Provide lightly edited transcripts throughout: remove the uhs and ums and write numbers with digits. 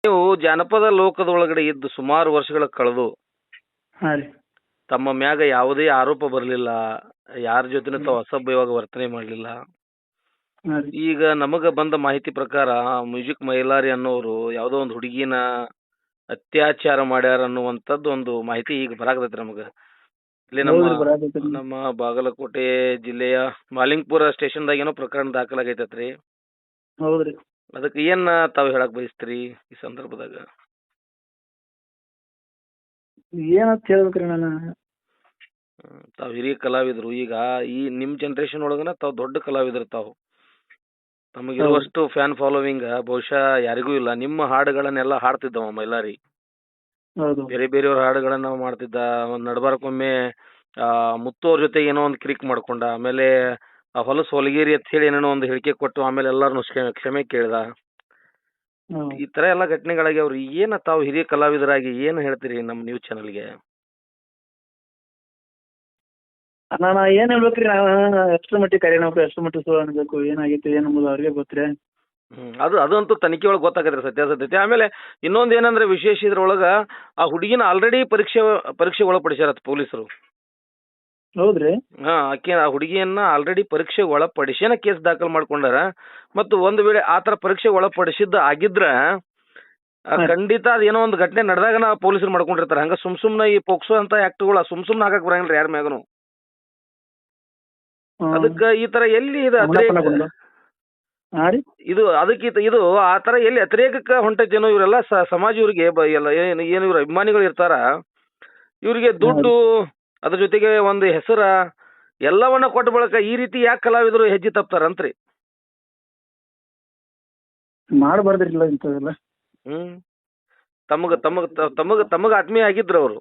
ನೀವು ಜಾನಪದ ಲೋಕದೊಳಗಡೆ ಇದ್ದು ಸುಮಾರು ವರ್ಷಗಳ ಕಳೆದು ಹಾಂ ರೀ. ತಮ್ಮ ಮ್ಯಾಗ ಯಾವುದೇ ಆರೋಪ ಬರಲಿಲ್ಲ, ಯಾರ ಜೊತೆನೂ ತಾವು ಅಸಭ್ಯವಾಗಿ ವರ್ತನೆ ಮಾಡಲಿಲ್ಲ. ಹಾಂ ರೀ. ಈಗ ನಮಗ ಬಂದ ಮಾಹಿತಿ ಪ್ರಕಾರ ಮ್ಯೂಸಿಕ್ ಮೈಲಾರಿ ಅನ್ನೋರು ಯಾವುದೋ ಒಂದು ಹುಡುಗಿನ ಅತ್ಯಾಚಾರ ಮಾಡ್ಯಾರ ಅನ್ನುವಂಥದ್ದು ಒಂದು ಮಾಹಿತಿ ಈಗ ಬರಾಕತೈತ್ರಿ ನಮಗ. ಇಲ್ಲಿ ಹೌದ್ರಿ, ಬರಾಕತ್ತೈತ್ರಿ. ನಮ್ಮ ಬಾಗಲಕೋಟೆ ಜಿಲ್ಲೆಯ ಮಾಲಿಂಗ್ಪುರ ಸ್ಟೇಷನ್ದಾಗ ಏನೋ ಪ್ರಕರಣ ದಾಖಲಾಗೈತತ್ರಿ. ಹೌದ್ರಿ. ಅದಕ್ಕೆ ಏನ್ ತಾವು ಹೇಳಕ್ ಬಯಸ್ತೀರಿ ಈ ಸಂದರ್ಭದಾಗ? ಏನಂತ ಹೇಳ್ಬೇಕ್ರಿ ನಾನು? ತಾವು ಹಿರಿಯ ಕಲಾವಿದರು. ಈಗ ಈ ನಿಮ್ ಜನರೇಷನ್ ಒಳಗನ ತಾವು ದೊಡ್ಡ ಕಲಾವಿದರು. ತಾವು ತಮಗಿರುವಷ್ಟು ಫ್ಯಾನ್ ಫಾಲೋವಿಂಗ್ ಬಹುಶಃ ಯಾರಿಗೂ ಇಲ್ಲ. ನಿಮ್ಮ ಹಾಡುಗಳನ್ನೆಲ್ಲ ಹಾಡ್ತಿದ್ದವ ಮೈಲಾರಿ. ಹೌದು. ಬೇರೆ ಬೇರೆಯವ್ರ ಹಾಡುಗಳನ್ನ ನಾವು ಮಾಡ್ತಿದ್ದ. ಒಂದ್ ನಡ್ಬಾರಕ್ಕೊಮ್ಮೆ ಮುತ್ತು ಅವ್ರ ಜೊತೆ ಏನೋ ಒಂದು ಕ್ಲಿಕ್ ಮಾಡ್ಕೊಂಡ. ಆಮೇಲೆ ಹೊಲಸು ಹೊಲಗೇರಿ ಅಂತ ಹೇಳಿ ಏನೇನೋ ಒಂದು ಹೇಳಿಕೆ ಕೊಟ್ಟು ಆಮೇಲೆ ಎಲ್ಲಾರನು ಕ್ಷಮೆ ಕೇಳ್ದ. ಹ್ಮ್. ಈ ತರ ಎಲ್ಲ ಘಟನೆಗಳಾಗ್ಯಾವ್ರಿ. ಏನ ತಾವು ಹಿರಿಯ ಕಲಾವಿದರಾಗಿ ಏನ್ ಹೇಳ್ತೀರಿ ನಮ್ಮ ನ್ಯೂಸ್ ಚಾನೆಲ್ಗೆ? ನಾನು ಏನ್ ಹೇಳ್ಬೇಕ್ರಿ? ನಾನು ಎಷ್ಟ್ರ ಮಟ್ಟಿಗೆ ಕರೆಯಬೇಕು, ಎಷ್ಟ್ರ ಮಟ್ಟಿಗೆ ಸುಳ್ಳು ಅನ್ಬೇಕು, ಏನಾಗೈತಿ ಏನಂಬುದು ಅವ್ರಿಗೆ ಗೊತ್ತ್ರಿ. ಅದಂತೂ ತನಿಖೆ ಒಳಗೆ ಗೊತ್ತಾಗತ್ರಿ ಸತ್ಯಾಸತ್ಯತೆ. ಆಮೇಲೆ ಇನ್ನೊಂದ್ ಏನಂದ್ರೆ ವಿಶೇಷ ಇದ್ರೊಳಗ ಆ ಹುಡುಗಿನ ಆಲ್ರೆಡಿ ಪರೀಕ್ಷೆ ಒಳಪಡಿಸ್ಯಾರ ಪೊಲೀಸರು. ಹೌದ್ರಿ. ಆ ಹುಡುಗಿಯನ್ನ ಆಲ್ರೆಡಿ ಪರೀಕ್ಷೆ ಒಳಪಡಿಸೇನ ಕೇಸ್ ದಾಖಲು ಮಾಡ್ಕೊಂಡಾರ. ಮತ್ತು ಒಂದು ವೇಳೆ ಆತರ ಪರೀಕ್ಷೆ ಒಳಪಡಿಸಿದ್ದ ಆಗಿದ್ರ ಖಂಡಿತ ಅದೇನೋ ಒಂದು ಘಟನೆ ನಡೆದಾಗ ಪೊಲೀಸರು ಮಾಡ್ಕೊಂಡಿರ್ತಾರೆ. ಹಂಗ ಸುಮ್ನೆ ಈ ಪೋಕ್ಸೋ ಅಂತ ಆಕ್ಟ್ಗಳು ಸುಮ್ನೆ ಹಾಕಕ್ ಬರಂಗಿಲ್ಲ ಯಾರ ಮ್ಯಾಗನು. ಅದಕ್ಕ ಈ ತರ ಎಲ್ಲಿ ಇದು ಇದು ಅದಕ್ಕೆ ಇದು ಆ ತರ ಎಲ್ಲಿ ಅತಿರೇಕಕ್ಕೆ ಹೊಂಟೈತೇನೋ. ಇವರೆಲ್ಲ ಸಮಾಜ ಇವ್ರಿಗೆ ಏನು ಇವ್ರ ಅಭಿಮಾನಿಗಳು ಇರ್ತಾರ, ಇವ್ರಿಗೆ ದುಡ್ಡು ಅದ್ರ ಜೊತೆಗೆ ಒಂದು ಹೆಸರ ಎಲ್ಲವನ್ನ ಕೊಟ್ಟ ಬಳಕ ಈ ರೀತಿ ಯಾಕೆ ಕಲಾವಿದರು ಹೆಜ್ಜೆ ತಪ್ತಾರಂತ್ರಿ? ಮಾಡಬಾರ್ದಿಲ್ಲ ಇಂಥವೆಲ್ಲ. ತಮಗ ತಮಗ ತಮಗ ತಮಗ ಆತ್ಮೀಯ ಆಗಿದ್ರು ಅವರು.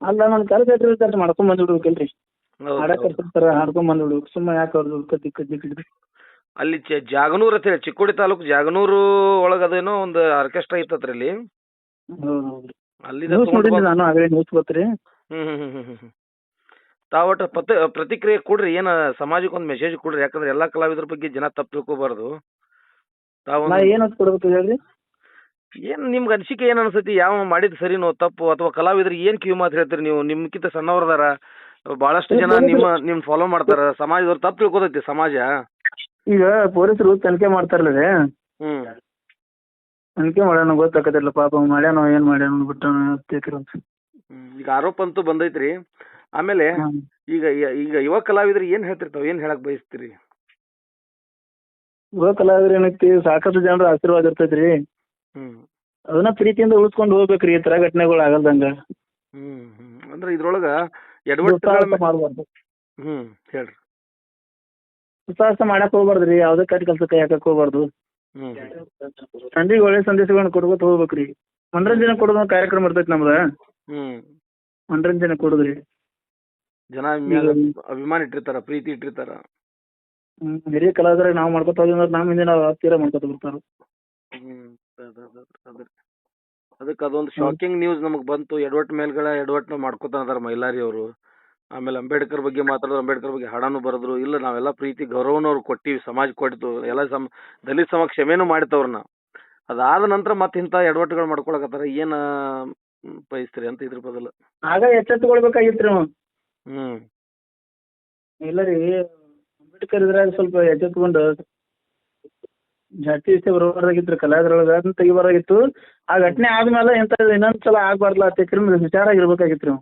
ಅಲ್ಲ, ನಾನು ಕೆಲಸ ಮಾಡ್ಕೊಂಡ್ ಬಂದ್ಬಿಡ್ಬೇಕಲ್ರಿ. ಹಾಡಕ್ ಕರ್ಸಿರ್ತಾರ, ಹಾಡ್ಕೊಂಡ್ ಬಂದ್ಬಿಡ್ಬೇಕು. ಸುಮ್ಮನೆ ಯಾಕೆ ಅವ್ರದ್ದು ದಿಕ್ಕಿಡ್ರಿ. ಅಲ್ಲಿ ಜಾಗನೂರ್ ಅಂತ ಹೇಳಿ ಚಿಕ್ಕೋಡಿ ತಾಲೂಕು ಜಾಗನೂರು ಒಳಗ ಅದೇನೋ ಒಂದು ಆರ್ಕೆಸ್ಟ್ರಾ ಇತ್ತತ್ರಿ ಅಲ್ಲಿ. ಹೌದೌದ್ರಿ. ಅಲ್ಲಿ ನಾನು ಆಗಲೇ ನ್ಯೂಸ್ ಗೊತ್ತ್ರಿ. ತಾವಟ ಪ್ರತಿಕ್ರಿಯೆ ಕೊಡ್ರಿ. ಏನ ಸಮಾಜಕ್ಕೆ ಒಂದು ಮೆಸೇಜ್ ಕೊಡ್ರಿ. ಯಾಕಂದ್ರೆ ಎಲ್ಲಾ ಕಲಾವಿದರ ಬಗ್ಗೆ ಜನ ತಪ್ಪು ತಿಳ್ಕೊಬಾರ್ದು. ಏನಂತ ಕೊಡ್ಬೇಕು ಹೇಳ್ರಿ? ಏನ್ ನಿಮ್ಗೆ ಅನಿಸಿಕೆ ಏನ್ ಅನ್ಸತಿ? ಯಾವ ಮಾಡಿದ್ ಸರಿನೋ ತಪ್ಪು, ಅಥವಾ ಕಲಾವಿದರಿಗೆ ಏನ್ ಕಿವಿ ಮಾತು ಹೇಳ್ತೀರಿ ನೀವು? ನಿಮ್ಕಿಂತ ಸಣ್ಣವ್ರದಾರ ಬಹಳಷ್ಟು ಜನ ನಿಮ್ ಫಾಲೋ ಮಾಡ್ತಾರ. ಸಮಾಜದವ್ರು ತಪ್ಪು ತಿಳ್ಕೊತೈತಿ ಸಮಾಜ. ಈಗ ಪೊಲೀಸರು ತನಿಖೆ ಮಾಡ್ತಾರಲ್ರಿ, ತನಿಖೆ ಮಾಡೋಣ ಗೊತ್ತಾಗತ್ತಿಲ್ಲ. ಪಾಪ ಮಾಡ್ಯಾನೋ ಏನ್ ಮಾಡ್ಯಾನೋ ಬಿಟ್ಟ. ಈಗ ಆರೋಪ ಅಂತೂ ಬಂದೈತ್ರಿ. ಆಮೇಲೆ ಈಗ ಈಗ ಯುವ ಕಲಾವಿದ್ರು ಏನ್ ಹೇಳ್ತಿರ್ತಾವ, ಏನ್ ಹೇಳಕ್ ಬಯಸ್ತೀರಿ? ಯುವ ಕಲಾವಿದ್ರ ಏನೈತಿ, ಸಾಕಷ್ಟು ಜನರ ಆಶೀರ್ವಾದ ಇರ್ತೈತ್ರಿ. ಅದನ್ನ ಪ್ರೀತಿಯಿಂದ ಉಳಿಸ್ಕೊಂಡು ಹೋಗ್ಬೇಕ್ರಿ, ಈ ತರ ಘಟನೆಗಳು ಆಗಲ್ದಂಗ. ಅಂದ್ರೆ ಇದ್ರೊಳಗ ಮಾಡ್ಬಾರ್ದು. ಹೇಳ್ರಿ. ಸಾಹಸ ಮಾಡಕ್ ಹೋಗ್ಬಾರ್ದ್ರಿ. ಯಾವ್ದೇ ಕಟ್ಟಿ ಕೆಲ್ಸಕ್ಕೆ ಹಾಕಕ್ ಹೋಗ್ಬಾರ್ದು. ಜನರಿಗೆ ಒಳ್ಳೆ ಸಂದೇಶಗಳನ್ನ ಕೊಡ್ಕೊತ ಹೋಗ್ಬೇಕ್ರಿ. ಮನರಂಜನೆ ಕೊಡೋದು ಕಾರ್ಯಕ್ರಮ ಇರ್ತೈತಿ ನಮ್ದ. ಮನರಂಜನೆ ಕೊಡುದ್ರಿ. ಜನ ಅಭಿಮಾನ ಇಟ್ಟಿರ್ತಾರ, ಪ್ರೀತಿ ಇಟ್ಟಿರ್ತಾರ. ಹಿರಿಯ ಕಲಾವಿದ್ರ ನಾವ್ ಮಾಡ್ಕೊತ ಹೋದ್ರೆ ನಮ್ಮ ಹಿಂದೆ ನಾವು ಹತ್ತಿರ ಮಾಡ್ಕೊತ ಬರ್ತಾರ. ಅದಕ್ಕೆ ಅದೊಂದು ಶಾಕಿಂಗ್ ನ್ಯೂಸ್ ನಮಗ್ ಬಂತು. ಎಡವಟ್ ಮಾಡ್ಕೊತಾರ ಮೈಲಾರಿ ಅವರು. ಆಮೇಲೆ ಅಂಬೇಡ್ಕರ್ ಬಗ್ಗೆ ಮಾತಾಡೋರು, ಅಂಬೇಡ್ಕರ್ ಬಗ್ಗೆ ಹಾಡಾನು ಬರೆದ್ರು. ಇಲ್ಲ, ನಾವೆಲ್ಲ ಪ್ರೀತಿ ಗೌರವನ ಅವ್ರು ಕೊಟ್ಟಿವಿ, ಸಮಾಜ ಕೊಟ್ಟಿತ್ತು. ಎಲ್ಲ ದಲಿತ ಸಮ ಕ್ಷಮೆನೂ ಮಾಡಿತವ್ರನ್ನ. ಅದಾದ ನಂತರ ಮತ್ತೆ ಇಂಥ ಎಡವಟ್ಟುಗಳು ಮಾಡ್ಕೊಳಕತ್ತಾರ. ಏನ ಬಯಸ್ತೀರಿ ಅಂತ ಇದ್ರ ಬದಲು? ಆಗ ಎಚ್ಚೆತ್ತುಕೊಳ್ಬೇಕಾಗಿತ್ರಿ ನಾವು. ಇಲ್ಲ ರೀ, ಅಂಬೇಡ್ಕರ್ ಇದ್ರಾಗ ಸ್ವಲ್ಪ ಎಚ್ಚೆತ್ಕೊಂಡು ಜಾತಿ ವಿಷಯ ಬರಬಾರ್ದಾಗಿತ್ತು. ಕಲಾವಿದರೊಳಗ ಅದನ್ನ ತೆಗಿಬಾರ್ದಾಗಿತ್ತು. ಆ ಘಟನೆ ಆದ್ಮೇಲೆ ಎಂತ ಇನ್ನೊಂದ್ಸಲ ಆಗ್ಬಾರ್ದಲ್ಲ ಅಂತ ವಿಚಾರ ಆಗಿರ್ಬೇಕಾಗಿತ್ತು.